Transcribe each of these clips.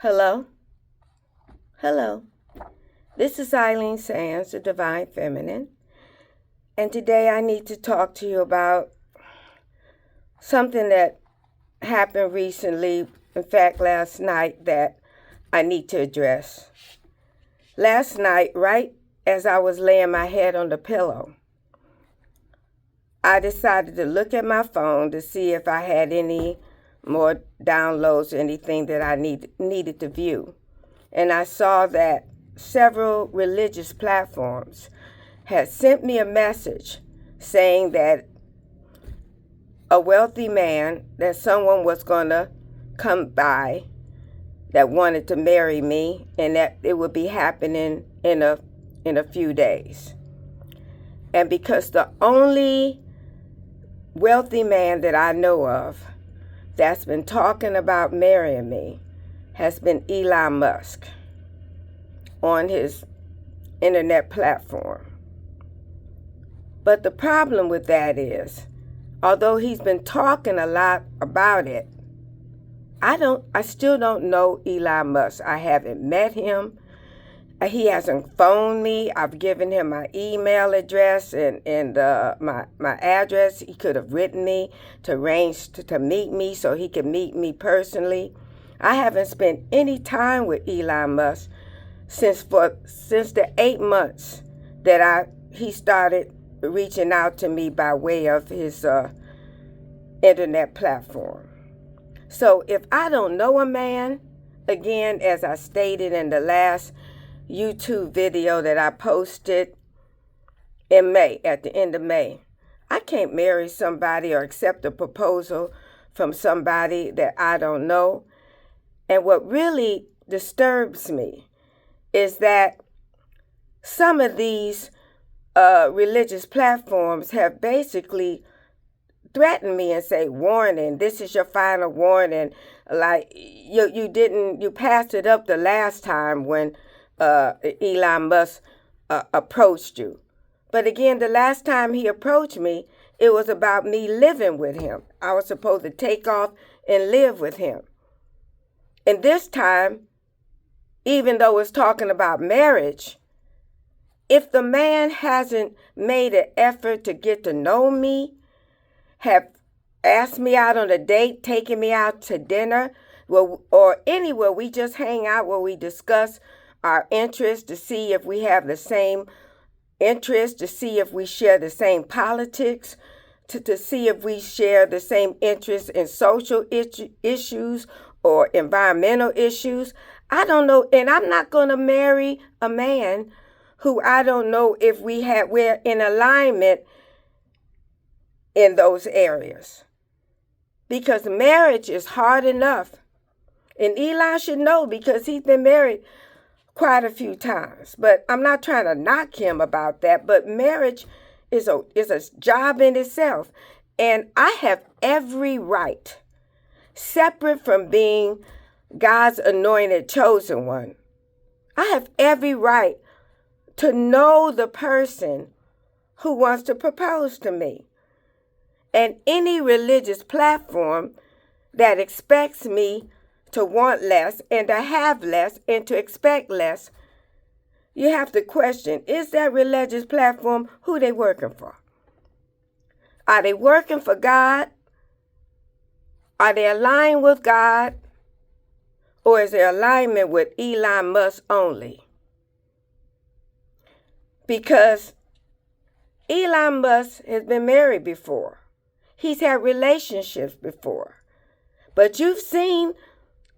Hello? Hello. This is Eileen Sands, the Divine Feminine. And today I need to talk to you about something that happened recently, in fact, last night, that I need to address. Last night, right as I was laying my head on the pillow, I decided to look at my phone to see if I had any more downloads or anything that I needed to view. And I saw that several religious platforms had sent me a message saying that a wealthy man, that someone was going to come by that wanted to marry me, and that it would be happening in a few days. And because the only wealthy man that I know of that's been talking about marrying me has been Elon Musk on his internet platform. But the problem with that is, although he's been talking a lot about it, I still don't know Elon Musk. I haven't met him. He hasn't phoned me. I've given him my email address and my address. He could have written me to arrange to meet me so he could meet me personally. I haven't spent any time with Elon Musk since the 8 months that he started reaching out to me by way of his internet platform. So if I don't know a man, again, as I stated in the last YouTube video that I posted in May, at the end of May, I can't marry somebody or accept a proposal from somebody that I don't know. And what really disturbs me is that some of these religious platforms have basically threatened me and say, warning, this is your final warning. Like you passed it up the last time when Elon Musk approached you. But again, the last time he approached me, it was about me living with him. I was supposed to take off and live with him. And this time, even though it's talking about marriage, if the man hasn't made an effort to get to know me, have asked me out on a date, taken me out to dinner, or anywhere we just hang out where we discuss our interests to see if we have the same interests, to see if we share the same politics, to see if we share the same interests in social issues or environmental issues. I don't know, and I'm not going to marry a man who I don't know if we're in alignment in those areas. Because marriage is hard enough. And Elon should know because he's been married quite a few times. But I'm not trying to knock him about that. But marriage is a job in itself. And I have every right, separate from being God's anointed chosen one, I have every right to know the person who wants to propose to me. And any religious platform that expects me to want less and to have less and to expect less, you have to question, is that religious platform who they working for? Are they working for God? Are they aligned with God? Or is there alignment with Elon Musk only? Because Elon Musk has been married before. He's had relationships before. But you've seen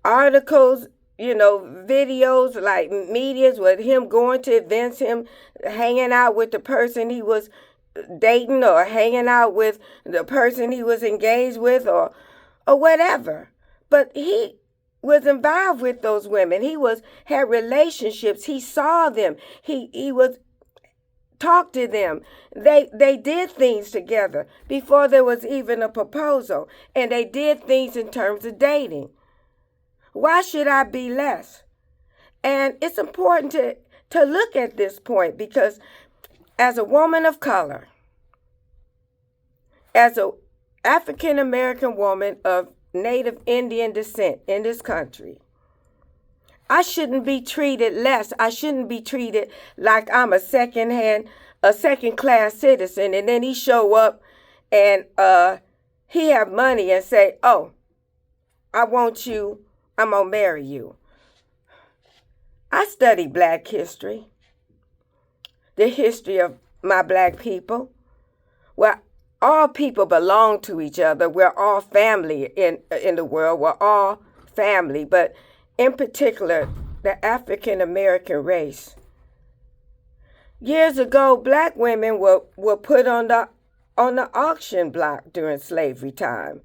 articles, videos like medias with him going to events, him hanging out with the person he was dating or hanging out with the person he was engaged with or whatever. But he was involved with those women. He had relationships. He saw them. He was talked to them. They did things together before there was even a proposal. And they did things in terms of dating. Why should I be less? And it's important to look at this point because as a woman of color, as an African American woman of Native Indian descent in this country, I shouldn't be treated less. I shouldn't be treated like I'm a second-class citizen. And then he show up and he have money and say, oh, I want you, I'm going to marry you. I study Black history, the history of my Black people. Well, all people belong to each other. We're all family in the world. We're all family, but in particular, the African American race. Years ago, Black women were put on the auction block during slavery time.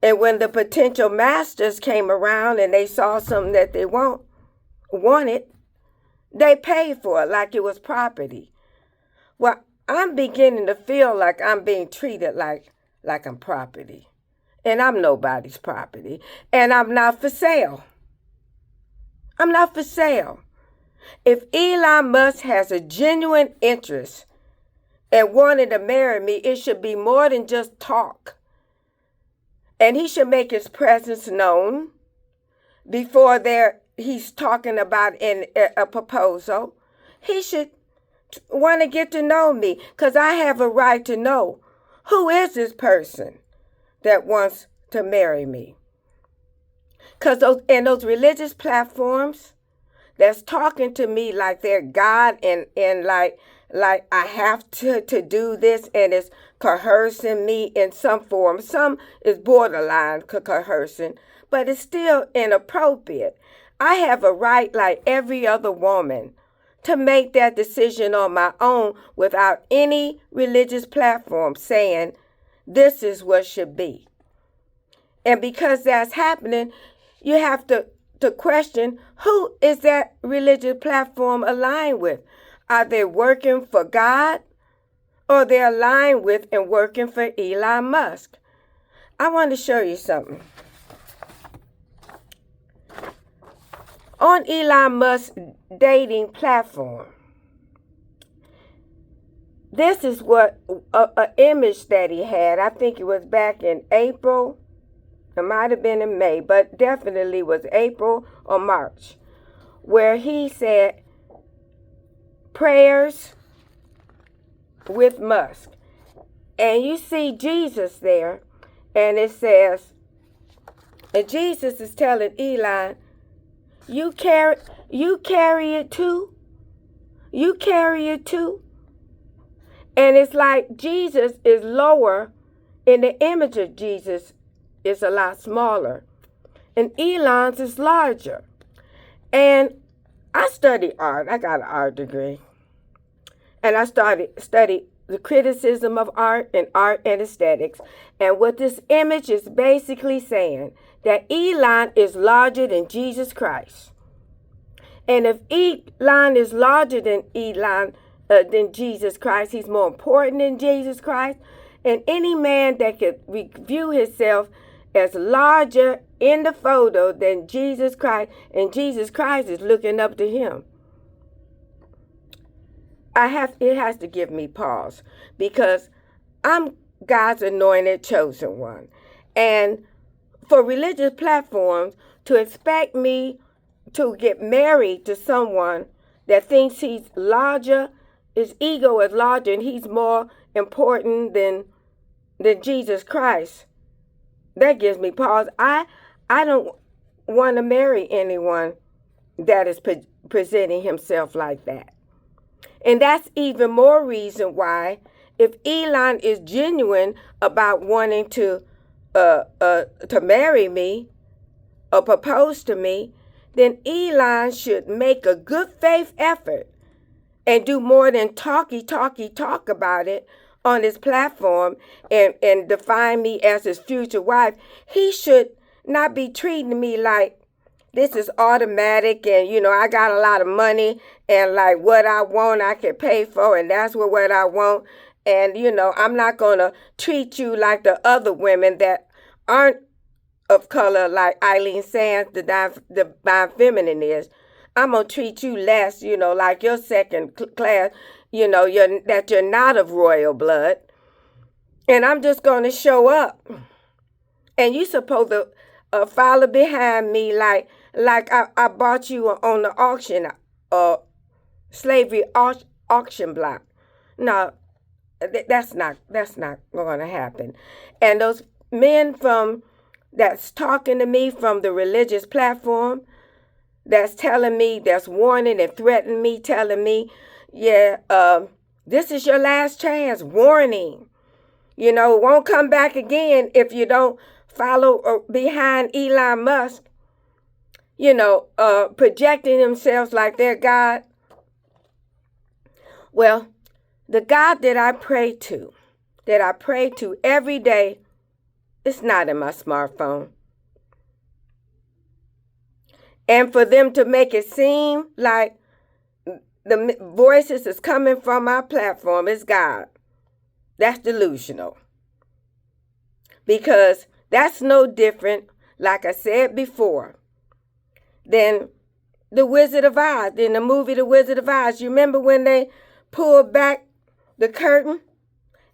And when the potential masters came around and they saw something that they wanted, they paid for it like it was property. Well, I'm beginning to feel like I'm being treated like I'm property. And I'm nobody's property. And I'm not for sale. I'm not for sale. If Elon Musk has a genuine interest in wanting to marry me, it should be more than just talk. And he should make his presence known before he's talking about a proposal. He should want to get to know me, because I have a right to know who is this person that wants to marry me. Because those religious platforms that's talking to me like they're God and like I have to do this, and it's coercing me in some form. Some is borderline coercing, but it's still inappropriate. I have a right, like every other woman, to make that decision on my own without any religious platform saying this is what should be. And because that's happening, you have to question, who is that religious platform aligned with? Are they working for God, or they're aligned with and working for Elon Musk? I want to show you something. On Elon Musk's dating platform, this is what an image that he had. I think it was back in April. It might have been in May, but definitely was April or March, where he said, prayers with Musk. And you see Jesus there, and it says, and Jesus is telling Elon, you carry it too. You carry it too. And it's like Jesus is lower, and the image of Jesus is a lot smaller, and Elon's is larger. And I study art. I got an art degree. And I studied the criticism of art and aesthetics. And what this image is basically saying, that Elon is larger than Jesus Christ. And if Elon is larger than Jesus Christ, he's more important than Jesus Christ. And any man that could view himself as larger in the photo than Jesus Christ, and Jesus Christ is looking up to him, it has to give me pause, because I'm God's anointed chosen one. And for religious platforms to expect me to get married to someone that thinks he's larger, his ego is larger, and he's more important than Jesus Christ, that gives me pause. I don't want to marry anyone that is presenting himself like that. And that's even more reason why, if Elon is genuine about wanting to marry me or propose to me, then Elon should make a good faith effort and do more than talk about it on his platform and define me as his future wife. He should not be treating me like this is automatic, and I got a lot of money, and like what I want I can pay for, and that's what I want. And I'm not gonna treat you like the other women that aren't of color, like Eileen Sands, the divine feminine is. I'm gonna treat you less, like you're second class, that you're not of royal blood. And I'm just gonna show up, and you supposed to follow behind me like like I bought you on the auction, slavery auction block. No, that's not going to happen. And those men that's talking to me from the religious platform, that's telling me, that's warning and threatening me, telling me, yeah, this is your last chance, warning. It won't come back again if you don't follow behind Elon Musk, projecting themselves like they're God. Well, the God that I pray to every day, it's not in my smartphone. And for them to make it seem like the voices is coming from my platform is God, that's delusional. Because that's no different, like I said before, than the Wizard of Oz, in the movie The Wizard of Oz. You remember when they pulled back the curtain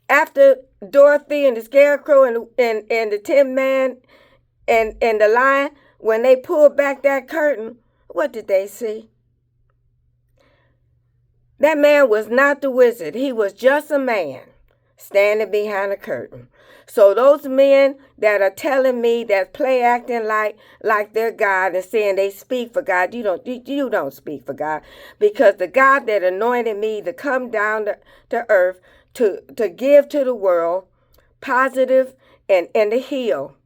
after Dorothy and the Scarecrow and the Tin Man and the Lion? When they pulled back that curtain, what did they see? That man was not the wizard. He was just a man standing behind a curtain. So those men that are telling me, that play acting like they're God and saying they speak for God, you don't speak for God, because the God that anointed me to come down to earth to give to the world positive and to heal,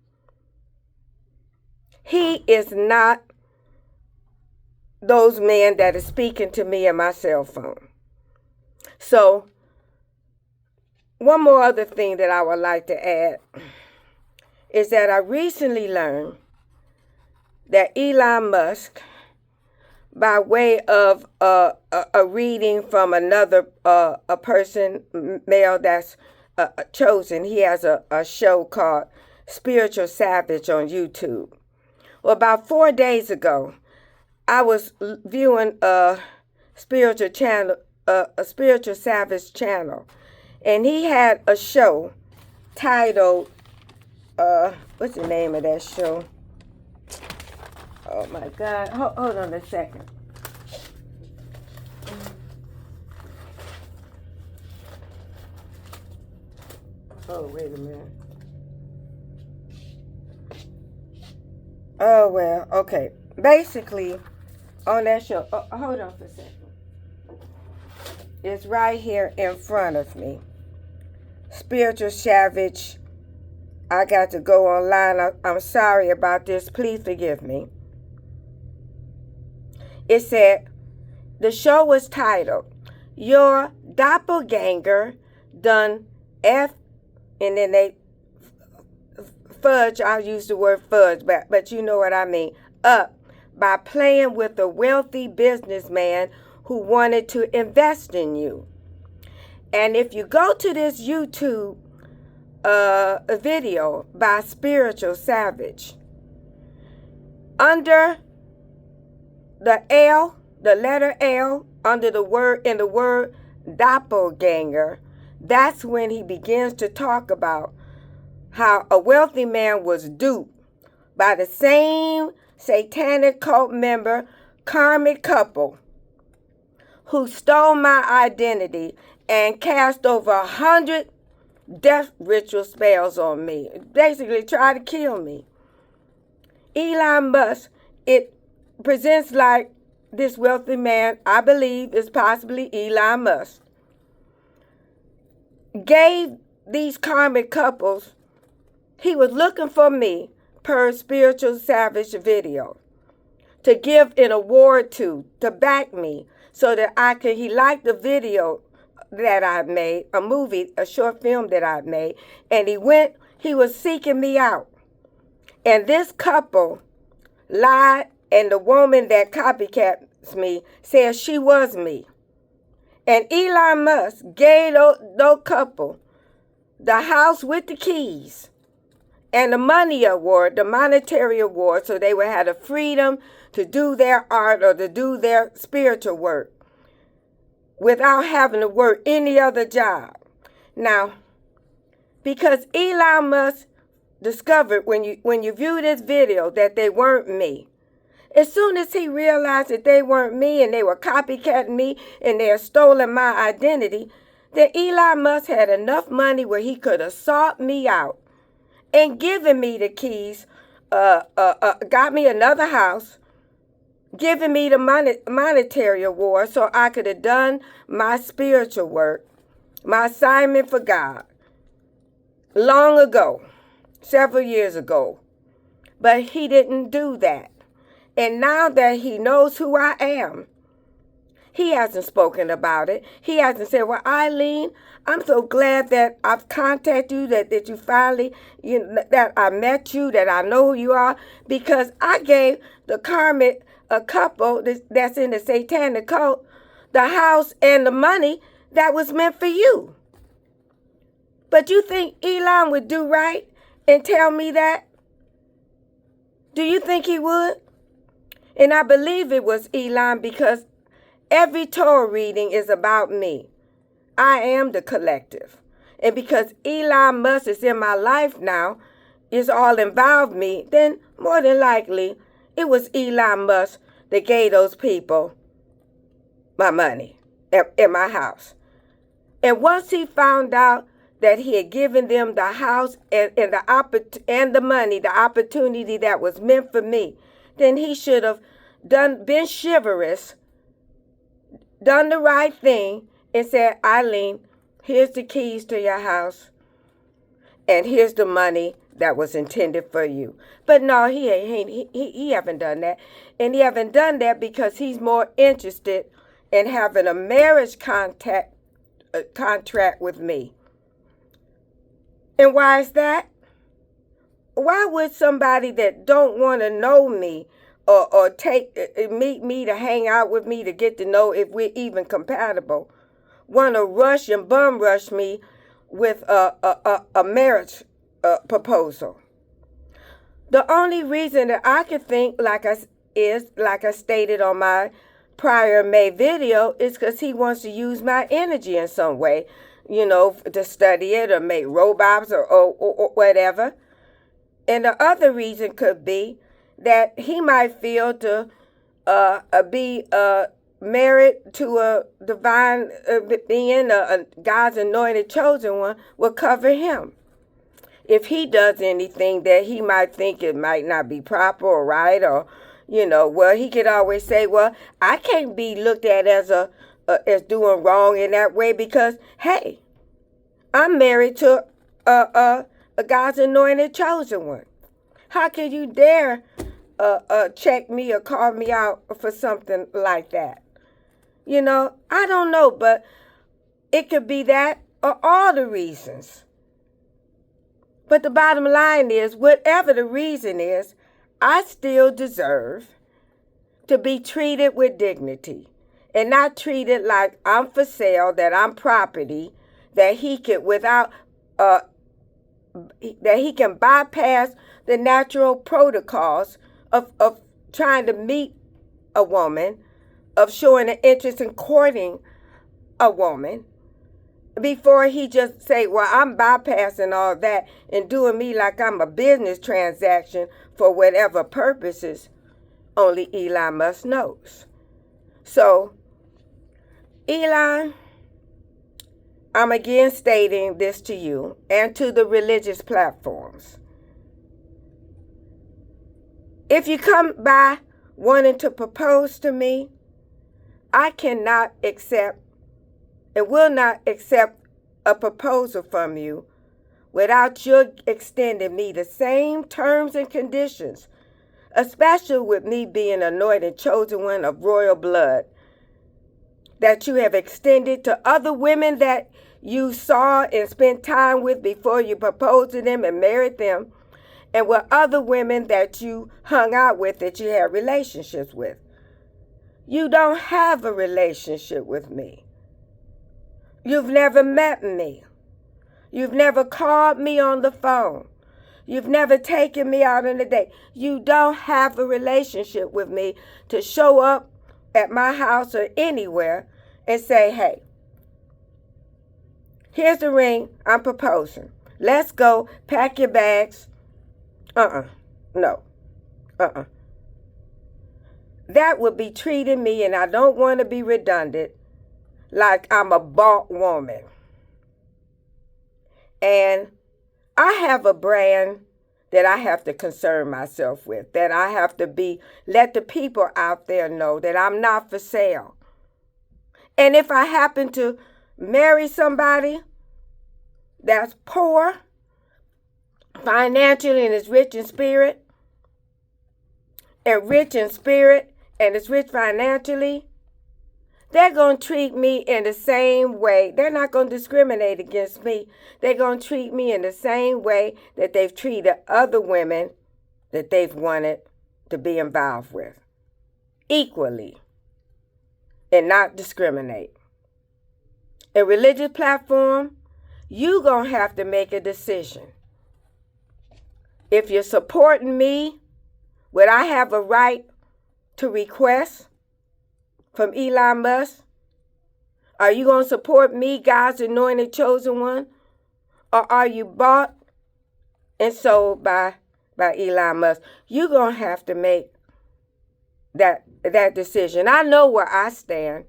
he is not those men that are speaking to me on my cell phone. So one more other thing that I would like to add is that I recently learned that Elon Musk, by way of a reading from another a person, male that's chosen, he has a show called Spiritual Savage on YouTube. Well, about 4 days ago, I was viewing a spiritual channel, a Spiritual Savage channel, and he had a show titled, what's the name of that show? Oh my God, hold on a second. Oh, wait a minute. Oh, well, okay. Basically, on that show, hold on for a second. It's right here in front of me. Spiritual Savage. I got to go online. I'm sorry about this. Please forgive me. It said, the show was titled, Your Doppelganger Done F, and then they fudge, I'll use the word fudge, but you know what I mean, up by playing with a wealthy businessman who wanted to invest in you. And if you go to this YouTube video by Spiritual Savage, under the L, the letter L, under the word, in the word doppelganger, that's when he begins to talk about how a wealthy man was duped by the same satanic cult member, karmic couple, who stole my identity and cast over 100 death ritual spells on me. Basically tried to kill me. Elon Musk, it presents like this wealthy man, I believe is possibly Elon Musk, gave these karmic couples, he was looking for me, per Spiritual Savage video, to give an award to back me, so that he liked the video that I made, a movie, a short film that I made, and he was seeking me out. And this couple lied, and the woman that copycats me says she was me. And Elon Musk gave those couple the house with the keys and the money award, the monetary award, so they would have the freedom to do their art or to do their spiritual work without having to work any other job. Now, because Elon Musk discovered when you view this video that they weren't me, As soon as he realized that they weren't me and they were copycatting me and they had stolen my identity, then Elon Musk had enough money where he could have sought me out and given me the keys, got me another house, given me the monetary award so I could have done my spiritual work, my assignment for God, long ago, several years ago. But he didn't do that. And now that he knows who I am, he hasn't spoken about it. He hasn't said, well, Eileen, I'm so glad that I've contacted you, that you finally, that I met you, that I know who you are, because I gave the karmic couple that's in the satanic cult the house and the money that was meant for you. But you think Elon would do right and tell me that? Do you think he would? And I believe it was Elon because every Torah reading is about me. I am the collective. And because Elon Musk is in my life now, is all involved me, then more than likely it was Elon Musk that gave those people my money in my house. And once he found out that he had given them the house and the money, the opportunity that was meant for me, then he should have been chivalrous, done the right thing, and said, Eileen, here's the keys to your house, and here's the money that was intended for you. But no, he haven't done that. And he haven't done that because he's more interested in having a marriage contract with me. And why is that? Why would somebody that don't want to know me or meet me to hang out with me to get to know if we're even compatible want to rush and bum rush me with a marriage proposal? The only reason that I could think like I stated on my prior May video, is because he wants to use my energy in some way, to study it or make robots or whatever. And the other reason could be that he might feel to be married to a divine being, God's anointed chosen one, will cover him. If he does anything that he might think it might not be proper or right, or, well, he could always say, well, I can't be looked at as as doing wrong in that way because, hey, I'm married to a God's anointed chosen one. How can you dare check me or call me out for something like that? I don't know, but it could be that or all the reasons. But the bottom line is, whatever the reason is, I still deserve to be treated with dignity and not treated like I'm for sale, that I'm property, that he can bypass the natural protocols of trying to meet a woman, of showing an interest in courting a woman, before he just say, well, I'm bypassing all that and doing me like I'm a business transaction for whatever purposes only Elon Musk knows. So, Elon, I'm again stating this to you and to the religious platforms. If you come by wanting to propose to me, I cannot accept and will not accept a proposal from you without you extending me the same terms and conditions, especially with me being anointed chosen one of royal blood, that you have extended to other women that you saw and spent time with before you proposed to them and married them, and with other women that you hung out with, that you had relationships with. You don't have a relationship with me. You've never met me. You've never called me on the phone. You've never taken me out on a date. You don't have a relationship with me to show up at my house or anywhere and say, hey, here's the ring, I'm proposing. Let's go, pack your bags. No. that would be treating me, and I don't want to be redundant, like I'm a bought woman. And I have a brand that I have to concern myself with, that I have to let the people out there know that I'm not for sale. And if I happen to marry somebody that's poor financially and is rich in spirit, and is rich financially, they're going to treat me in the same way. They're not going to discriminate against me. They're going to treat me in the same way that they've treated other women that they've wanted to be involved with. Equally. And not discriminate. A religious platform, you're going to have to make a decision. If you're supporting me, would I have a right to request from Elon Musk? Are you going to support me, God's anointed chosen one? Or are you bought and sold by Elon Musk? You're going to have to make that decision. I know where I stand.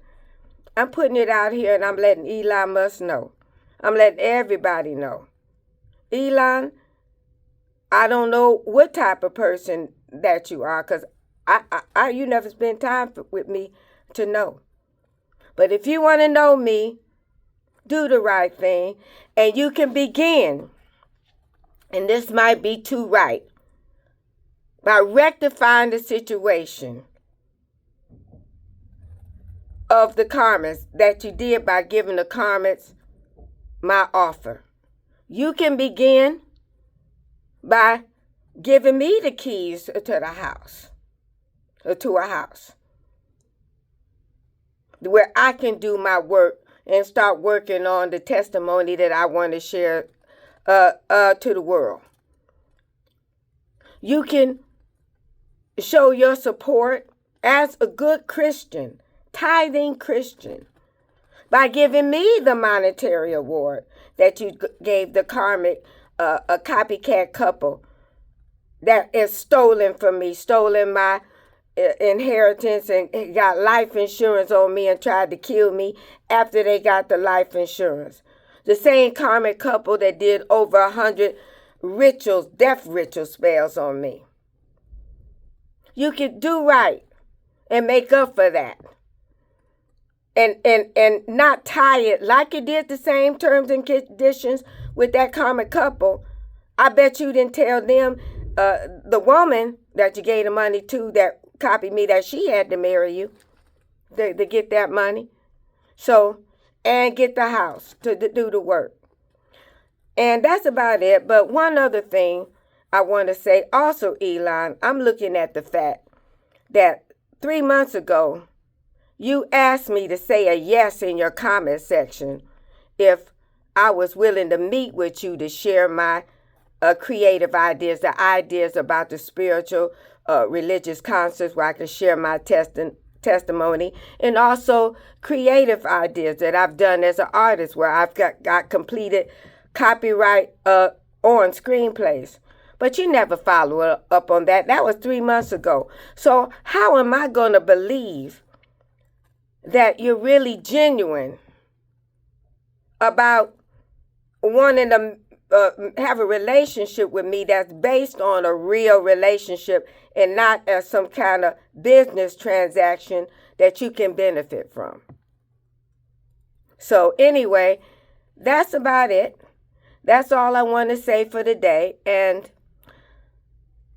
I'm putting it out here, and I'm letting Elon Musk know. I'm letting everybody know. Elon, I don't know what type of person that you are, because you never spend time with me to know. But if you want to know me, do the right thing, and you can begin, and this might be too right, by rectifying the situation of the Karmas that you did by giving the Karmas my offer. You can begin by giving me the keys to the house, or to a house, where I can do my work and start working on the testimony that I want to share to the world. You can show your support as a good Christian, tithing Christian, by giving me the monetary award that you gave the karmic, a copycat couple that is stolen from me, stolen my inheritance, and got life insurance on me and tried to kill me after they got the life insurance. The same karmic couple that did over 100 rituals, death ritual spells on me. You can do right and make up for that. And not tie it like you did the same terms and conditions with that karmic couple. I bet you didn't tell them, the woman that you gave the money to that copied me, that she had to marry you to get that money. So, and get the house to do the work. And that's about it. But one other thing I want to say also, Elon, I'm looking at the fact that 3 months ago, you asked me to say a yes in your comment section if I was willing to meet with you to share my creative ideas, the ideas about the spiritual, religious concepts where I can share my testimony, and also creative ideas that I've done as an artist where I've got completed copyright on screenplays. But you never followed up on that. That was 3 months ago. So how am I going to believe that you're really genuine about wanting to have a relationship with me that's based on a real relationship and not as some kind of business transaction that you can benefit from? So anyway, that's about it. That's all I want to say for today. And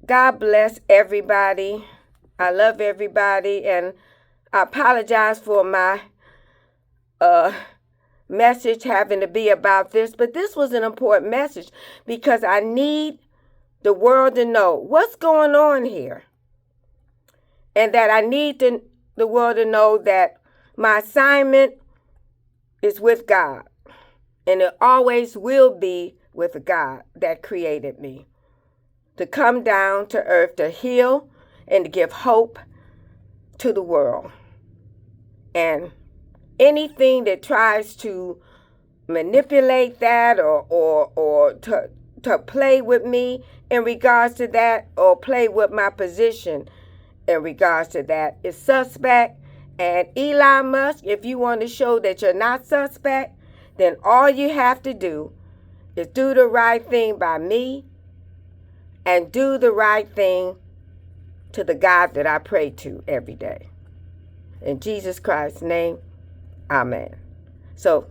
God bless everybody. I love everybody, and I apologize for my message having to be about this, but this was an important message because I need the world to know what's going on here, and that I need the world to know that my assignment is with God, and it always will be with God that created me, to come down to earth to heal and to give hope to the world. And anything that tries to manipulate that or to play with me in regards to that, or play with my position in regards to that is suspect. And Elon Musk, if you want to show that you're not suspect, then all you have to do is do the right thing by me and do the right thing to the God that I pray to every day. In Jesus Christ's name, amen. So,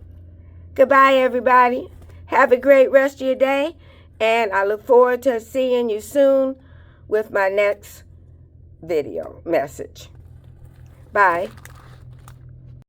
goodbye, everybody. Have a great rest of your day, and I look forward to seeing you soon with my next video message. Bye.